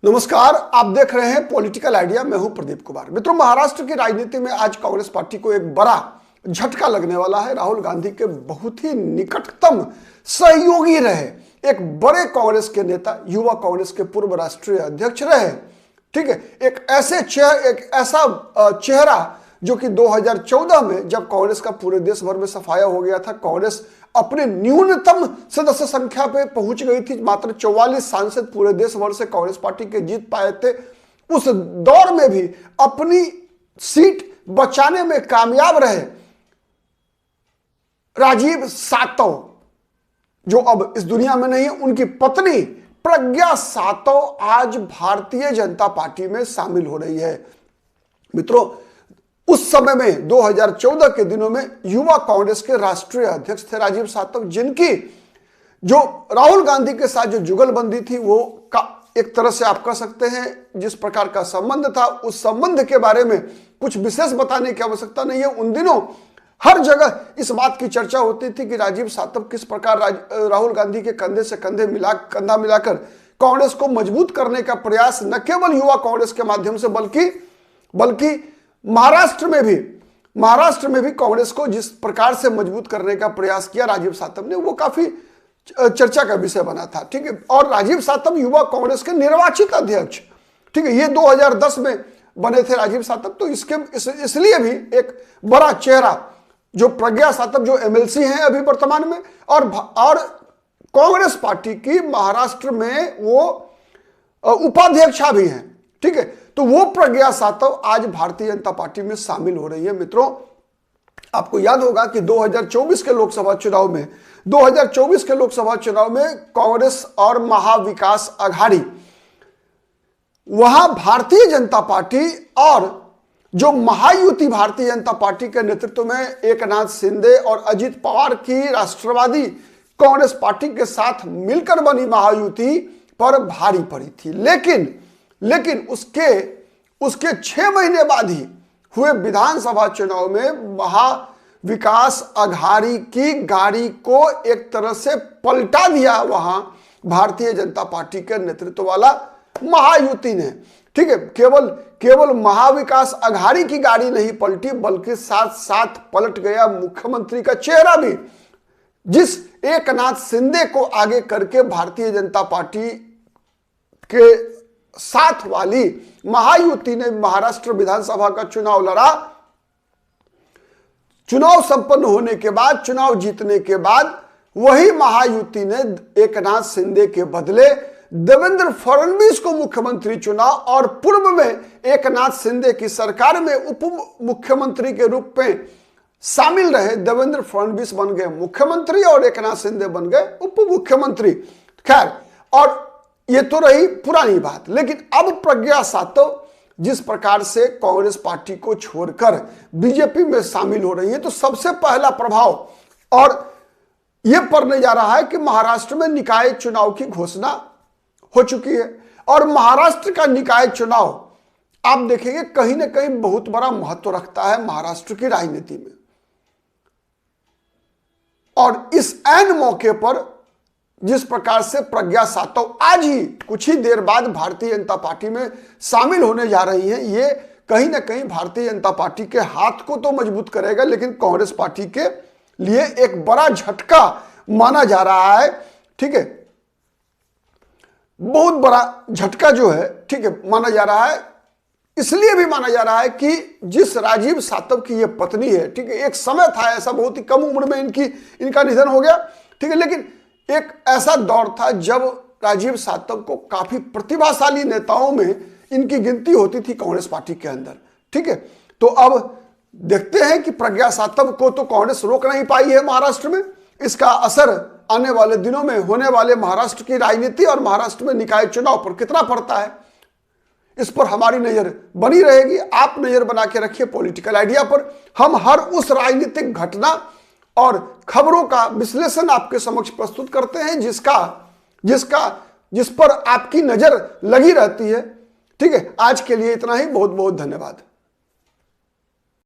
नमस्कार, आप देख रहे हैं पॉलिटिकल आइडिया। मैं हूं प्रदीप कुमार। मित्रों, महाराष्ट्र की राजनीति में आज कांग्रेस पार्टी को एक बड़ा झटका लगने वाला है। राहुल गांधी के बहुत ही निकटतम सहयोगी रहे एक बड़े कांग्रेस के नेता, युवा कांग्रेस के पूर्व राष्ट्रीय अध्यक्ष रहे, ठीक है, एक ऐसा चेहरा जो कि 2014 में जब कांग्रेस का पूरे देश भर में सफाया हो गया था, कांग्रेस अपने न्यूनतम सदस्य संख्या पे पहुंच गई थी। मात्र 44 सांसद पूरे देश भर से कांग्रेस पार्टी के जीत पाए थे। उस दौर में भी अपनी सीट बचाने में कामयाब रहे राजीव सातव, जो अब इस दुनिया में नहीं है। उनकी पत्नी प्रज्ञा सातव आज भारतीय जनता पार्टी में शामिल हो रही है। मित्रों, उस समय में 2014 के दिनों में युवा कांग्रेस के राष्ट्रीय अध्यक्ष थे राजीव सातव, जिनकी जो राहुल गांधी के साथ जो जुगलबंदी थी वो एक तरह से आप कह सकते हैं जिस प्रकार का संबंध था, उस संबंध के बारे में कुछ विशेष बताने की आवश्यकता नहीं है। उन दिनों हर जगह इस बात की चर्चा होती थी कि राजीव सातव किस प्रकार राहुल गांधी के कंधे से कंधा मिलाकर कांग्रेस को मजबूत करने का प्रयास न केवल युवा कांग्रेस के माध्यम से बल्कि महाराष्ट्र में भी कांग्रेस को जिस प्रकार से मजबूत करने का प्रयास किया राजीव सातव ने, वो काफी चर्चा का विषय बना था, ठीक है। और राजीव सातव युवा कांग्रेस के निर्वाचित अध्यक्ष, ठीक है, ये 2010 में बने थे राजीव सातव। तो इसलिए भी एक बड़ा चेहरा जो प्रज्ञा सातव, जो एमएलसी हैं अभी वर्तमान में, और कांग्रेस पार्टी की महाराष्ट्र में वो उपाध्यक्षा भी हैं, ठीक है। तो वो प्रज्ञा सातव आज भारतीय जनता पार्टी में शामिल हो रही है। मित्रों, आपको याद होगा कि 2024 के लोकसभा चुनाव में कांग्रेस और महाविकास आघाड़ी, वहां भारतीय जनता पार्टी और जो महायुति भारतीय जनता पार्टी के नेतृत्व में एकनाथ शिंदे और अजित पवार की राष्ट्रवादी कांग्रेस पार्टी के साथ मिलकर बनी महायुति पर भारी पड़ी थी। लेकिन उसके 6 महीने बाद ही हुए विधानसभा चुनाव में महाविकास आघाड़ी की गाड़ी को एक तरह से पलटा दिया वहां भारतीय जनता पार्टी के नेतृत्व वाला महायुति ने, ठीक है। केवल महाविकास आघाड़ी की गाड़ी नहीं पलटी, बल्कि साथ साथ पलट गया मुख्यमंत्री का चेहरा भी, जिस एकनाथ शिंदे को आगे करके भारतीय जनता पार्टी के साथ वाली महायुति ने महाराष्ट्र विधानसभा का चुनाव लड़ा। चुनाव संपन्न होने के बाद, चुनाव जीतने के बाद, वही महायुति ने एकनाथ शिंदे के बदले देवेंद्र फडणवीस को मुख्यमंत्री चुना और पूर्व में एकनाथ शिंदे की सरकार में उप मुख्यमंत्री के रूप में शामिल रहे देवेंद्र फडणवीस बन गए मुख्यमंत्री और एकनाथ शिंदे बन गए उप मुख्यमंत्री। खैर, और ये तो रही पुरानी बात। लेकिन अब प्रज्ञा सातव जिस प्रकार से कांग्रेस पार्टी को छोड़कर बीजेपी में शामिल हो रही है, तो सबसे पहला प्रभाव और यह पड़ने जा रहा है कि महाराष्ट्र में निकाय चुनाव की घोषणा हो चुकी है। और महाराष्ट्र का निकाय चुनाव आप देखेंगे कहीं ना कहीं बहुत बड़ा महत्व रखता है महाराष्ट्र की राजनीति में। और इस ऐन मौके पर जिस प्रकार से प्रज्ञा सातव आज ही कुछ ही देर बाद भारतीय जनता पार्टी में शामिल होने जा रही है, ये कहीं ना कहीं भारतीय जनता पार्टी के हाथ को तो मजबूत करेगा, लेकिन कांग्रेस पार्टी के लिए एक बड़ा झटका माना जा रहा है, ठीक है। बहुत बड़ा झटका जो है, ठीक है, माना जा रहा है। इसलिए भी माना जा रहा है कि जिस राजीव सातव की ये पत्नी है, ठीक है, एक समय था ऐसा, बहुत ही कम उम्र में इनका निधन हो गया, ठीक है। लेकिन एक ऐसा दौर था जब राजीव सातव को काफी प्रतिभाशाली नेताओं में इनकी गिनती होती थी कांग्रेस पार्टी के अंदर, ठीक है। तो अब देखते हैं कि प्रज्ञा सातव को तो कांग्रेस रोक नहीं पाई है महाराष्ट्र में। इसका असर आने वाले दिनों में होने वाले महाराष्ट्र की राजनीति और महाराष्ट्र में निकाय चुनाव पर कितना पड़ता है, इस पर हमारी नजर बनी रहेगी। आप नजर बना के रखिए पॉलिटिकल आइडिया पर। हम हर उस राजनीतिक घटना और खबरों का विश्लेषण आपके समक्ष प्रस्तुत करते हैं जिस पर आपकी नजर लगी रहती है, ठीक है। आज के लिए इतना ही। बहुत बहुत धन्यवाद।